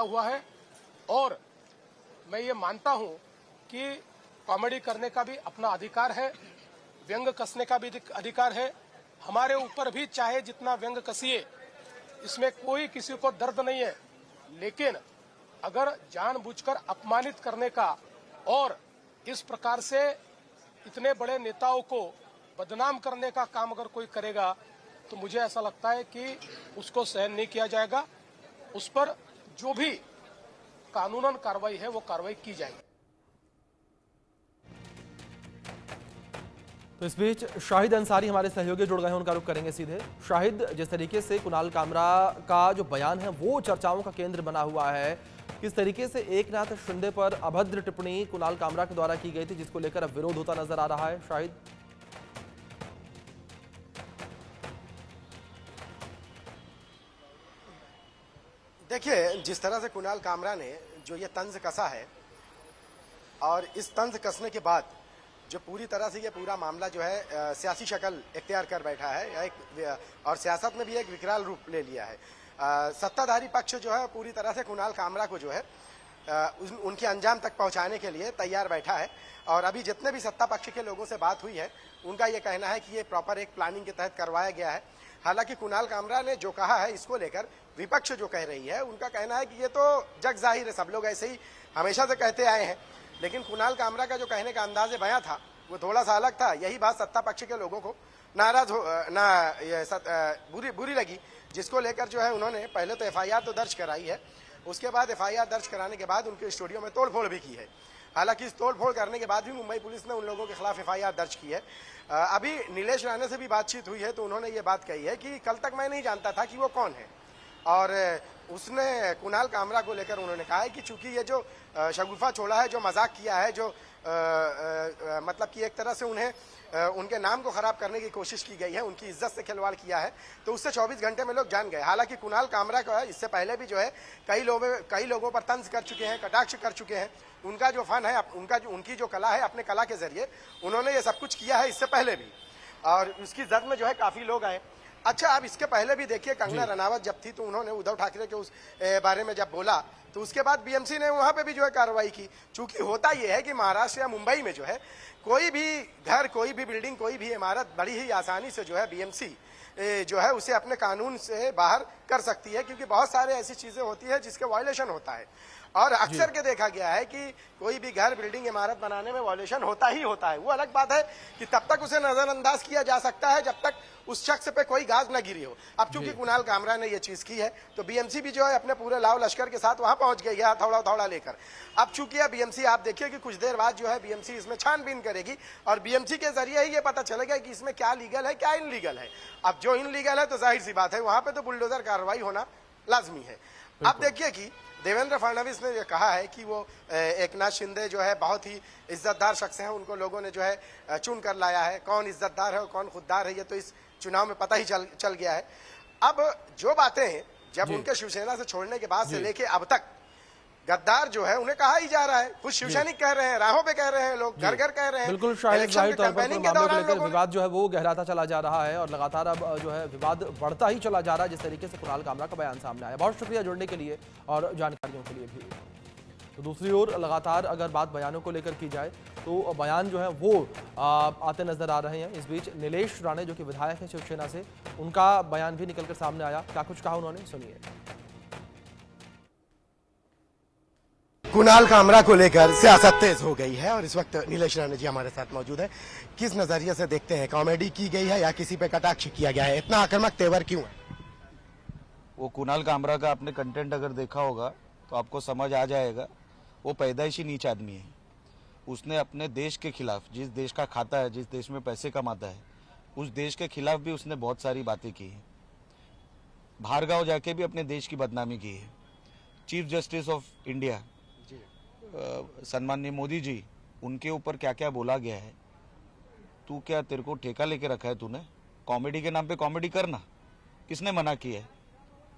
हुआ है और मैं ये मानता हूं कि कॉमेडी करने का भी अपना अधिकार है, व्यंग कसने का भी अधिकार है। हमारे ऊपर भी चाहे जितना व्यंग कसिए, इसमें कोई किसी को दर्द नहीं है, लेकिन अगर जानबूझकर अपमानित करने का और इस प्रकार से इतने बड़े नेताओं को बदनाम करने का काम अगर कोई करेगा तो मुझे ऐसा लगता है कि उसको सहन नहीं किया जाएगा। उस पर जो भी कानूनन कार्रवाई है वो कार्रवाई की जाएगी। तो इस बीच शाहिद अंसारी हमारे सहयोगी जुड़ गए हैं, उनका रुख करेंगे सीधे। शाहिद, जिस तरीके से कुणाल कामरा का जो बयान है वो चर्चाओं का केंद्र बना हुआ है, किस तरीके से एकनाथ शिंदे पर अभद्र टिप्पणी कुणाल कामरा के द्वारा की गई थी, जिसको लेकर अब विरोध होता नजर आ रहा है। शाहिद, देखिए, जिस तरह से कुणाल कामरा ने जो ये तंज कसा है और इस तंज कसने के बाद जो पूरी तरह से ये पूरा मामला जो है सियासी शक्ल इख्तियार कर बैठा है और सियासत में भी एक विकराल रूप ले लिया है। सत्ताधारी पक्ष जो है पूरी तरह से कुणाल कामरा को जो है उनके अंजाम तक पहुंचाने के लिए तैयार बैठा है। और अभी जितने भी सत्ता पक्ष के लोगों से बात हुई है उनका ये कहना है कि ये प्रॉपर एक प्लानिंग के तहत करवाया गया है। हालांकि कुणाल कामरा ने जो कहा है इसको लेकर विपक्ष जो कह रही है उनका कहना है कि ये तो जग जाहिर है, सब लोग ऐसे ही हमेशा से कहते आए हैं। लेकिन कुणाल कामरा का जो कहने का अंदाज बयां था वो थोड़ा सा अलग था। यही बात सत्ता पक्ष के लोगों को बुरी लगी, जिसको लेकर जो है उन्होंने पहले तो एफआईआर तो दर्ज कराई है, उसके बाद एफआईआर दर्ज कराने के बाद उनके स्टूडियो में तोड़फोड़ भी की है। हालांकि इस तोड़फोड़ करने के बाद भी मुंबई पुलिस ने उन लोगों के खिलाफ एफआईआर दर्ज की है। अभी नीलेश राणे से भी बातचीत हुई है तो उन्होंने ये बात कही है कि कल तक मैं नहीं जानता था कि वो कौन है। और उसने कुणाल कामरा को लेकर उन्होंने कहा है कि चूंकि ये जो शगुफा छोड़ा है, जो मजाक किया है, जो मतलब कि एक तरह से उन्हें उनके नाम को खराब करने की कोशिश की गई है, उनकी इज्जत से खिलवाड़ किया है, तो उससे 24 घंटे में लोग जान गए। हालांकि कुणाल कामरा का इससे पहले भी जो है कई लोगों पर तंज कर चुके हैं, कटाक्ष कर चुके हैं। उनका जो फन है, उनकी जो कला है, अपने कला के जरिए उन्होंने ये सब कुछ किया है इससे पहले भी, और उसकी जद में जो है काफी लोग आए। अच्छा, अब इसके पहले भी देखिए कंगना रनावत जब थी तो उन्होंने उद्धव ठाकरे के उस बारे में जब बोला तो उसके बाद बीएमसी ने वहां पे भी जो है कार्रवाई की। चूंकि होता यह है कि महाराष्ट्र या मुंबई में जो है कोई भी घर, कोई भी बिल्डिंग, कोई भी इमारत बड़ी ही आसानी से जो है बीएमसी जो है उसे अपने कानून से बाहर कर सकती है, क्योंकि बहुत सारे ऐसी चीजें होती है जिसके वायलेशन होता है। और अक्सर के देखा गया है कि कोई भी घर, बिल्डिंग, इमारत बनाने में वायलेशन होता ही होता है। वो अलग बात है कि तब तक उसे नजरअंदाज किया जा सकता है जब तक उस शख्स पे कोई गाज न गिरी हो। अब चूंकि कुणाल कामरा ने ये चीज की है तो बीएमसी भी जो है अपने पूरे लाव लश्कर के साथ वहां पहुंच गई है थोड़ा लेकर। अब चूंकि बीएमसी, आप देखिए कि कुछ देर बाद जो है बीएमसी इसमें छानबीन करेगी और बीएमसी के जरिए ही ये पता चलेगा कि इसमें क्या लीगल है, क्या इनलीगल है। अब जो इनलीगल है तो जाहिर सी बात है वहां पे तो बुलडोजर कार्रवाई होना लाजमी है। अब देखिए कि देवेंद्र फडणवीस ने कहा है कि वो एकनाथ शिंदे जो है बहुत ही इज्जतदार शख्स हैं, उनको लोगों ने जो है चुन कर लाया है। कौन इज्जतदार है और कौन खुददार है ये तो इस चुनाव में पता ही चल गया है। अब जो बातें हैं जब उनके शिवसेना से छोड़ने के बाद से लेके अब तक गद्दार जो है उन्हें कहा ही जा रहा है। कुछ शिवसैनिक कह रहे हैं, राहों पे कह रहे हैं, लोग घर घर कह रहे हैं। बिल्कुल शायद जाहिर तौर पर मामले को लेकर विवाद जो है वो गहराता चला जा रहा है और लगातार अब जो है विवाद बढ़ता ही चला जा रहा है, जिस तरीके से कुणाल कामरा का बयान सामने आया। बहुत शुक्रिया जुड़ने के लिए और जानकारियों के लिए भी। तो दूसरी ओर लगातार अगर बात बयानों को लेकर की जाए तो बयान जो है वो आते नजर आ रहे हैं। इस बीच नीलेश राणे जो कि विधायक है शिवसेना से, उनका बयान भी निकलकर सामने आया। क्या कुछ कहा उन्होंने, सुनिए। कुणाल कामरा को लेकर सियासत तेज हो गई है और इस वक्त नीलेश राणे जी हमारे साथ मौजूद है। किस नजरिए से देखते हैं, कॉमेडी की गई है या किसी पे कटाक्ष किया गया है? इतना आक्रामक तेवर क्यों है? वो कुणाल कामरा का आपने कंटेंट अगर देखा होगा तो आपको समझ आ जाएगा, वो पैदाइशी नीच आदमी है। उसने अपने देश के खिलाफ, जिस देश का खाता है, जिस देश में पैसे कमाता है, उस देश के खिलाफ भी उसने बहुत सारी बातें की है। बाहर गांव जाके भी अपने देश की बदनामी की है। चीफ जस्टिस ऑफ इंडिया सम्माननीय मोदी जी, उनके ऊपर क्या क्या बोला गया है। तू क्या, तेरे को ठेका लेके रखा है तूने? कॉमेडी के नाम पे कॉमेडी करना, किसने मना किया है?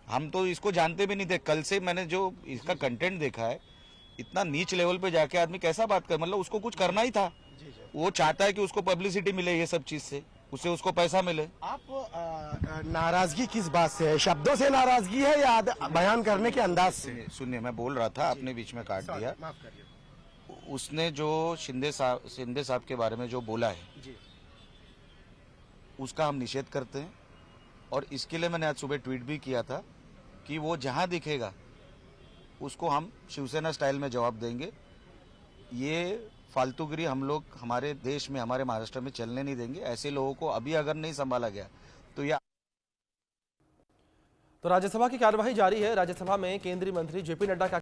हम तो इसको जानते भी नहीं थे। कल से मैंने जो इसका कंटेंट देखा है, इतना नीच लेवल पे जाके आदमी कैसा बात कर, मतलब उसको कुछ करना ही था। वो चाहता है कि उसको पब्लिसिटी मिले ये सब चीज से। उससे उसको पैसा मिले। आप नाराजगी किस बात से है? शब्दों से नाराजगी है या बयान करने के अंदाज से? सुनिए, मैं बोल रहा था, आपने बीच में काट दिया। माफ करिए। उसने जो शिंदे साहब के बारे में जो बोला है जी। उसका हम निषेध करते हैं, और इसके लिए मैंने आज सुबह ट्वीट भी किया था कि वो जहां दिखेगा उसको हम शिवसेना स्टाइल में जवाब देंगे। ये फालतूगिरी हम लोग हमारे देश में, हमारे महाराष्ट्र में चलने नहीं देंगे। ऐसे लोगों को अभी अगर नहीं संभाला गया तो यह तो राज्यसभा की कार्यवाही जारी है। राज्यसभा में केंद्रीय मंत्री जेपी नड्डा का